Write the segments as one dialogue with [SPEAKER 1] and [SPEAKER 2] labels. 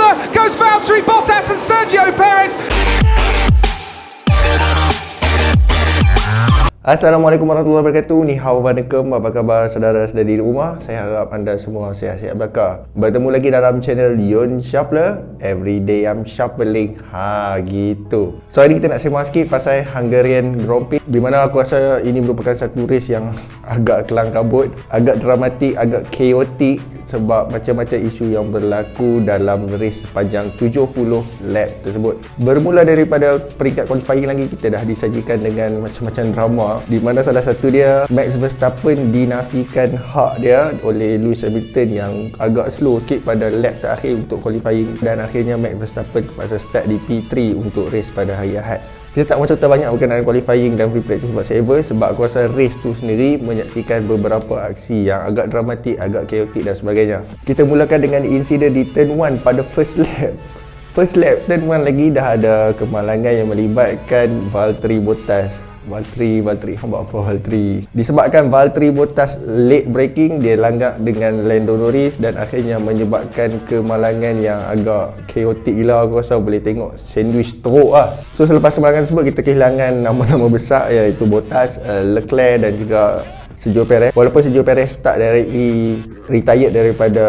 [SPEAKER 1] corner goes Valtteri Bottas and Sergio Perez.
[SPEAKER 2] Assalamualaikum warahmatullahi wabarakatuh. Ni hao waalaikum. Apa khabar saudara-saudari di rumah? Saya harap anda semua sihat-sihat berkah. Bertemu lagi dalam channel Yon Sharpler. Everyday I'm sharpening. Gitu. So hari ni kita nak sembang sikit pasal Hungarian Grand Prix, di mana aku rasa ini merupakan satu race yang agak kelang kabut, agak dramatik, agak chaotic, sebab macam-macam isu yang berlaku dalam race sepanjang 70 lap tersebut. Bermula daripada peringkat qualifying lagi, kita dah disajikan dengan macam-macam drama, di mana salah satu dia Max Verstappen dinafikan hak dia oleh Lewis Hamilton yang agak slow sikit pada lap terakhir untuk qualifying, dan akhirnya Max Verstappen terpaksa start di P3 untuk race pada hari Ahad. Kita tak mahu cerita banyak berkenaan qualifying dan free practice whatsoever, sebab aku rasa race tu sendiri menyaksikan beberapa aksi yang agak dramatik, agak chaotic dan sebagainya. Kita mulakan dengan insiden di turn 1 pada first lap. First lap turn 1 lagi dah ada kemalangan yang melibatkan Valtteri Bottas. Valtteri, hamba apa Valtteri? Disebabkan Valtteri Bottas late braking, dia langgar dengan Lando Norris dan akhirnya menyebabkan kemalangan yang agak chaotic gila. Aku rasa boleh tengok sandwich teruk lah. So selepas kemalangan tersebut, kita kehilangan nama-nama besar, iaitu Bottas, Leclerc dan juga Sergio Perez. Walaupun Sergio Perez tak directly retired daripada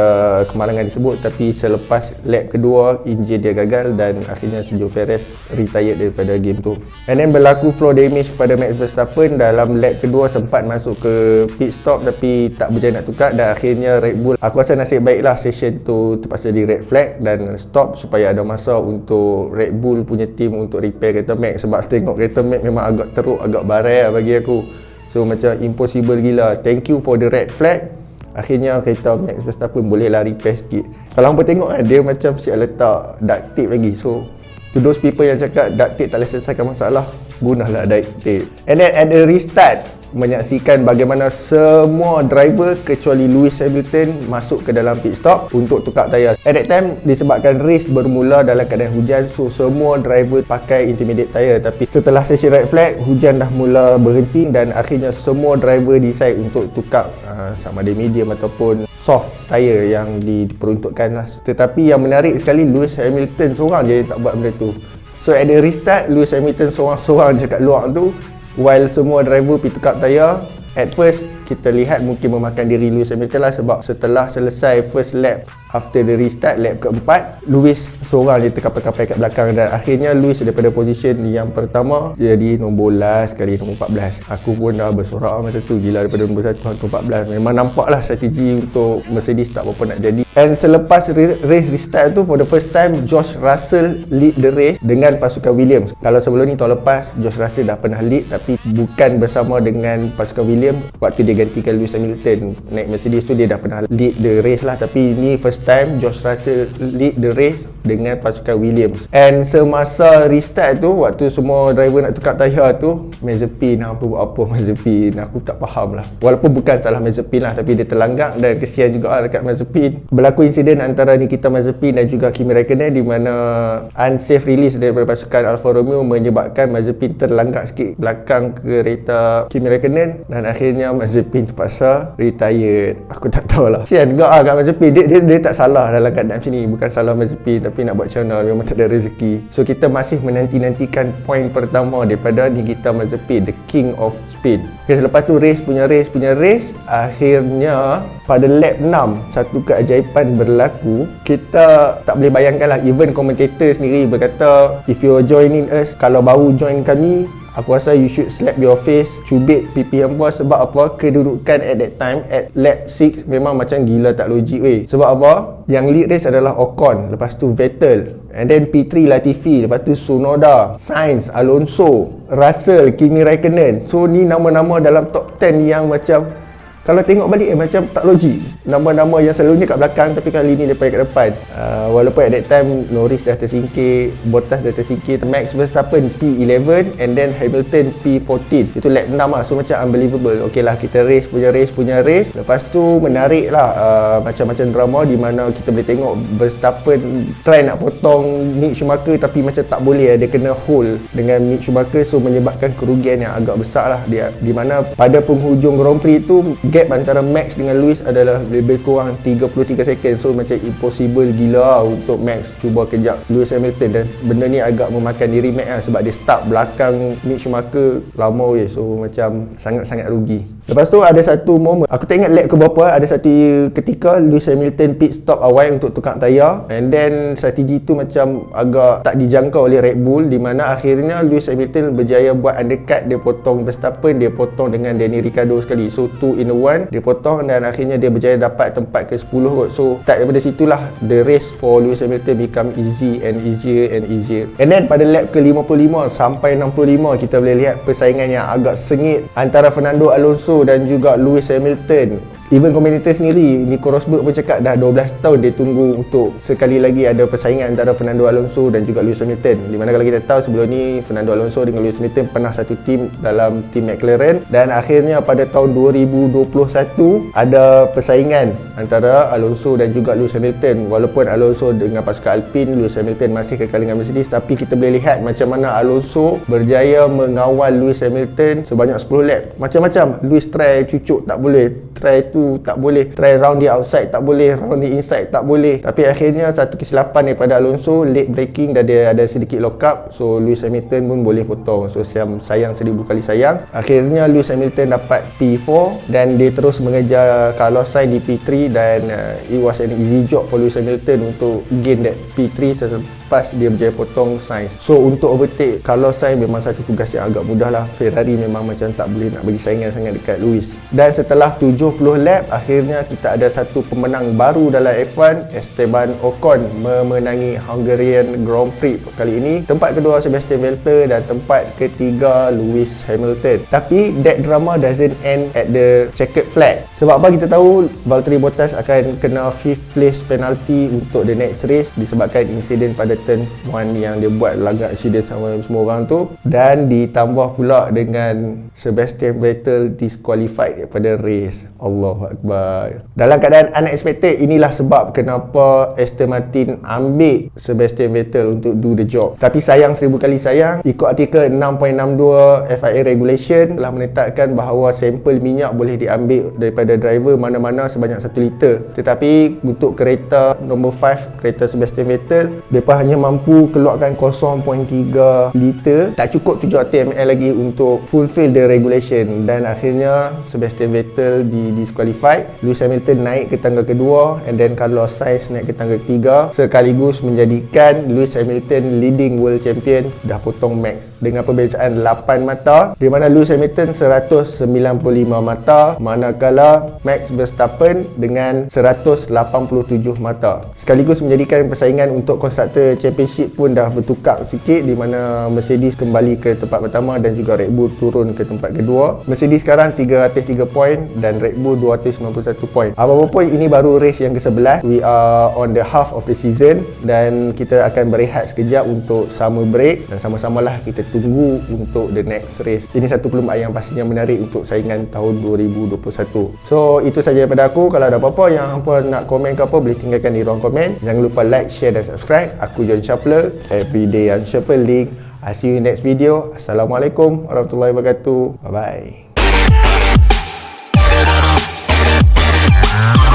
[SPEAKER 2] kemalangan tersebut, tapi selepas lap kedua enjin dia gagal dan akhirnya Sergio Perez retired daripada game tu. And then berlaku floor damage kepada Max Verstappen dalam lap kedua, sempat masuk ke pit stop tapi tak berjaya nak tukar, dan akhirnya Red Bull, aku rasa nasib baiklah session tu terpaksa di red flag dan stop supaya ada masa untuk Red Bull punya team untuk repair kereta Max. Sebab tengok kereta Max memang agak teruk, agak barai lah bagi aku. So macam impossible gila. Thank you for the red flag. Akhirnya kereta Max Verstappen bolehlah repair sikit. Kalau hampa tengok kan, dia macam siap letak duct tape lagi. So to those people yang cakap duct tape tak boleh selesaikan masalah, gunalah duct tape. And then at the restart, menyaksikan bagaimana semua driver kecuali Lewis Hamilton masuk ke dalam pit stop untuk tukar tayar. At that time, disebabkan race bermula dalam keadaan hujan, so semua driver pakai intermediate tayar. Tapi setelah sesi red flag, hujan dah mula berhenti dan akhirnya semua driver decide untuk tukar sama ada medium ataupun soft tayar yang diperuntukkan lah. Tetapi yang menarik sekali, Lewis Hamilton seorang je tak buat benda tu. So at the restart, Lewis Hamilton seorang-seorang je kat luar tu, while semua driver pergi tukar tayar. At first, kita lihat mungkin memakan diri Lewis Hamilton lah, sebab setelah selesai first lap, after the restart, lap keempat, Lewis seorang je terkapai-kapai kat belakang, dan akhirnya Lewis daripada position yang pertama jadi nombor last kali nombor 14. Aku pun dah bersorak masa tu, gila, daripada nombor 1 nombor 14. Memang nampaklah strategi untuk Mercedes tak berapa nak jadi. And selepas race restart tu, for the first time, George Russell lead the race dengan pasukan Williams. Kalau sebelum ni, tahun lepas, George Russell dah pernah lead, tapi bukan bersama dengan pasukan Williams. Waktu dia gantikan Lewis Hamilton naik Mercedes tu, dia dah pernah lead the race lah. Tapi ni first time George Russell lead the race dengan pasukan Williams. And semasa restart tu, waktu semua driver nak tukar tayar tu, Mazepin apa buat apa Mazepin, aku tak faham lah. Walaupun bukan salah Mazepin lah, tapi dia terlanggak dan kesian juga lah dekat Mazepin. Berlaku insiden antara Nikita Mazepin dan juga Kimi Räikkönen, di mana unsafe release daripada pasukan Alfa Romeo menyebabkan Mazepin terlanggak sikit belakang kereta Kimi Räikkönen, dan akhirnya Mazepin terpaksa retired. Aku tak tahulah, kesian juga lah kat Mazepin. Dia tak salah dalam keadaan macam ni, bukan salah Mazepin, tapi nak buat channel memang tak ada rezeki. So kita masih menanti-nantikan poin pertama daripada Nikita Mazepin, the king of speed. Okay, selepas tu race punya race, akhirnya pada lap 6 satu keajaiban berlaku. Kita tak boleh bayangkan lah, even commentator sendiri berkata, if you're joining us, kalau baru join kami, aku rasa you should slap your face, cubit pipi hampa. Sebab apa? Kedudukan at that time, at lap 6 memang macam gila tak logik weh. Sebab apa? Yang lead race adalah Ocon, lepas tu Vettel, and then P3 Latifi, lepas tu Tsunoda, Sainz, Alonso, Russell, Kimi Räikkönen. So ni nama-nama dalam top 10 yang macam, kalau tengok balik macam tak logik. Nama-nama yang selalunya kat belakang, tapi kali ni daripada kat depan. Walaupun at that time Norris dah tersingkir, Bottas dah tersingkir, Max Verstappen P11 and then Hamilton P14. Itu lap 6 lah. So macam unbelievable. Ok lah, kita race punya race. Lepas tu menarik lah, macam-macam drama di mana kita boleh tengok Verstappen try nak potong Mick Schumacher, tapi macam tak boleh. Dia kena hold dengan Mick Schumacher, so menyebabkan kerugian yang agak besar lah dia, di mana pada penghujung Grand Prix tu gap gap antara Max dengan Lewis adalah lebih kurang 33 second. So macam impossible gila untuk Max cuba kejap Lewis Hamilton, dan benda ni agak memakan diri Max lah, sebab dia start belakang Mick Schumacher lama weh. So macam sangat-sangat rugi. Lepas tu ada satu moment, aku tak ingat lap ke berapa, ada satu ketika Lewis Hamilton pit stop awal untuk tukar tayar, and then strategi tu macam agak tak dijangkau oleh Red Bull, di mana akhirnya Lewis Hamilton berjaya buat undercut. Dia potong Verstappen, dia potong dengan Danny Ricciardo sekali. So 2 in 1 dia potong, dan akhirnya dia berjaya dapat tempat ke-10 kot. So tak daripada situlah the race for Lewis Hamilton become easy and easier and easier. And then pada lap ke-55 sampai 65 kita boleh lihat persaingan yang agak sengit antara Fernando Alonso dan juga Lewis Hamilton. Even komentator sendiri, Nico Rosberg pun cakap dah 12 tahun dia tunggu untuk sekali lagi ada persaingan antara Fernando Alonso dan juga Lewis Hamilton. Di mana kalau kita tahu sebelum ni Fernando Alonso dengan Lewis Hamilton pernah satu tim dalam tim McLaren, dan akhirnya pada tahun 2021 ada persaingan antara Alonso dan juga Lewis Hamilton. Walaupun Alonso dengan pasukan Alpine, Lewis Hamilton masih kekal dengan Mercedes, tapi kita boleh lihat macam mana Alonso berjaya mengawal Lewis Hamilton sebanyak 10 lap. Macam-macam, Lewis try cucuk tak boleh, try tu tak boleh, try round the outside tak boleh, round the inside tak boleh, tapi akhirnya satu kesilapan daripada Alonso, late braking, dan dia ada sedikit lock up. So Lewis Hamilton pun boleh potong. So sayang 1000 kali sayang. Akhirnya Lewis Hamilton dapat P4 dan dia terus mengejar Carlos Sainz di P3, dan it was an easy job for Lewis Hamilton untuk gain that P3 selepas dia berjaya potong Sainz. So untuk overtake Carlos Sainz memang satu tugas yang agak mudah lah. Ferrari memang macam tak boleh nak bagi saingan sangat dekat Lewis. Dan setelah 70 lap, akhirnya kita ada satu pemenang baru dalam F1. Esteban Ocon memenangi Hungarian Grand Prix kali ini. Tempat kedua Sebastian Vettel dan tempat ketiga Lewis Hamilton. Tapi that drama doesn't end at the checkered flag. Sebab apa kita tahu Valtteri Bottas akan kena 5th place penalty untuk the next race disebabkan insiden pada turn 1 yang dia buat langgar accident sama semua orang tu, dan ditambah pula dengan Sebastian Vettel disqualified daripada race. Allahu Akbar. Dalam keadaan unexpected, inilah sebab kenapa Aston Martin ambil Sebastian Vettel untuk do the job. Tapi sayang 1000 kali sayang, ikut artikel 6.62 FIA regulation telah menetapkan bahawa sampel minyak boleh diambil daripada driver mana-mana sebanyak 1 liter. Tetapi untuk kereta nombor 5, kereta Sebastian Vettel, mereka hanya mampu keluarkan 0.3 liter. Tak cukup 7 ml lagi untuk fulfill the regulation, dan akhirnya Sebastian Vettel disqualified. Lewis Hamilton naik ke tangga kedua, and then Carlos Sainz naik ke tangga ketiga, sekaligus menjadikan Lewis Hamilton leading world champion. Dah potong Max dengan perbezaan 8 mata, di mana Lewis Hamilton 195 mata, manakala Max Verstappen dengan 187 mata. Sekaligus menjadikan persaingan untuk Constructor Championship pun dah bertukar sikit, di mana Mercedes kembali ke tempat pertama dan juga Red Bull turun ke tempat kedua. Mercedes sekarang 303 poin dan Red Bull 291 poin. Apa-apa pun ini baru race yang ke-11. We are on the half of the season, dan kita akan berehat sekejap untuk summer break, dan sama-samalah kita tunggu untuk the next race. Ini satu perlumbaan yang pastinya menarik untuk saingan tahun 2021. So itu saja daripada aku. Kalau ada apa-apa yang hampa nak komen ke apa, boleh tinggalkan di ruang komen. Jangan lupa like, share dan subscribe. Aku John Sharpler, Everyday I'm Sharpling. I'll see you in next video. Assalamualaikum warahmatullahi wabarakatuh. Bye bye.